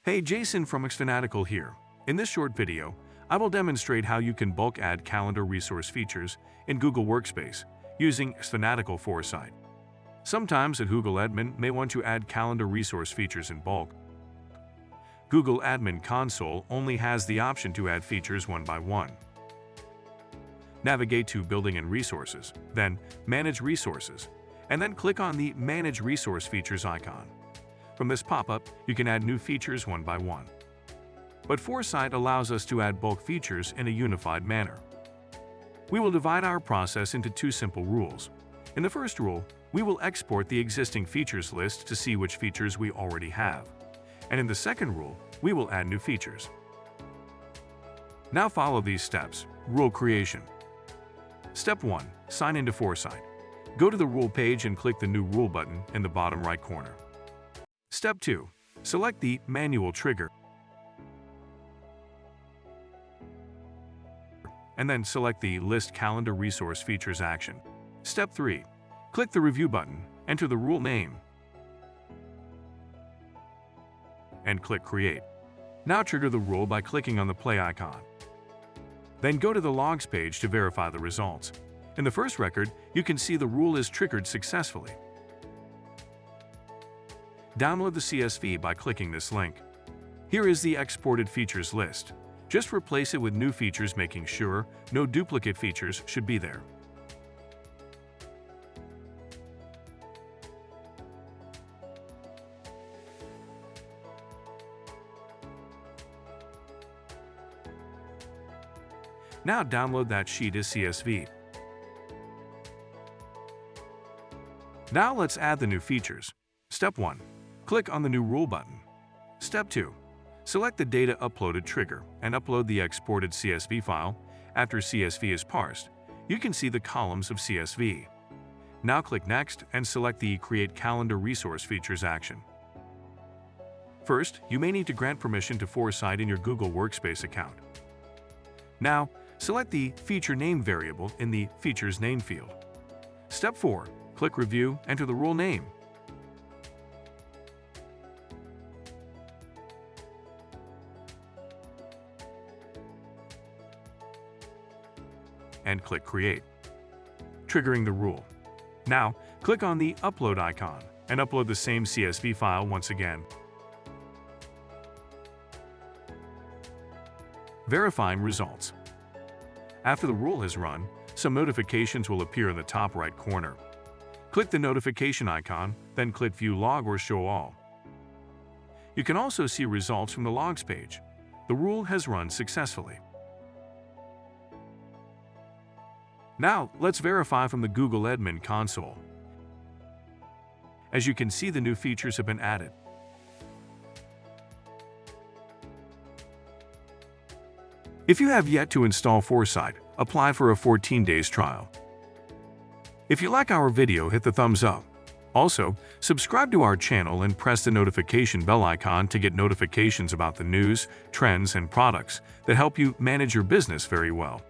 Hey, Jason from xFanatical here. In this short video, I will demonstrate how you can bulk add calendar resource features in Google Workspace using xFanatical Foresight. Sometimes a Google admin may want to add calendar resource features in bulk. Google Admin Console only has the option to add features one by one. Navigate to Building and Resources, then Manage Resources, and then click on the Manage Resource Features icon. From this pop-up, you can add new features one by one. But Foresight allows us to add bulk features in a unified manner. We will divide our process into two simple rules. In the first rule, we will export the existing features list to see which features we already have. And in the second rule, we will add new features. Now follow these steps. Rule creation. Step 1. Sign into Foresight. Go to the rule page and click the New Rule button in the bottom right corner. Step 2. Select the Manual trigger and then select the List Calendar Resource Features action. Step 3. Click the Review button, enter the rule name, and click Create. Now trigger the rule by clicking on the play icon. Then go to the Logs page to verify the results. In the first record, you can see the rule is triggered successfully. Download the CSV by clicking this link. Here is the exported features list. Just replace it with new features, making sure no duplicate features should be there. Now download that sheet as CSV. Now let's add the new features. Step 1. Click on the New Rule button. Step 2. Select the Data Uploaded trigger and upload the exported CSV file. After CSV is parsed, you can see the columns of CSV. Now click Next and select the Create Calendar Resource Features action. First, you may need to grant permission to Foresight in your Google Workspace account. Now, select the Feature Name variable in the Features Name field. Step 4. Click Review, enter the rule name. And click Create, triggering the rule. Now, click on the Upload icon and upload the same CSV file once again. Verifying results. After the rule has run, some notifications will appear in the top right corner. Click the notification icon, then click View Log or Show All. You can also see results from the Logs page. The rule has run successfully. Now, let's verify from the Google Admin Console. As you can see, the new features have been added. If you have yet to install Foresight, apply for a 14 days trial. If you like our video, hit the thumbs up. Also, subscribe to our channel and press the notification bell icon to get notifications about the news, trends, and products that help you manage your business very well.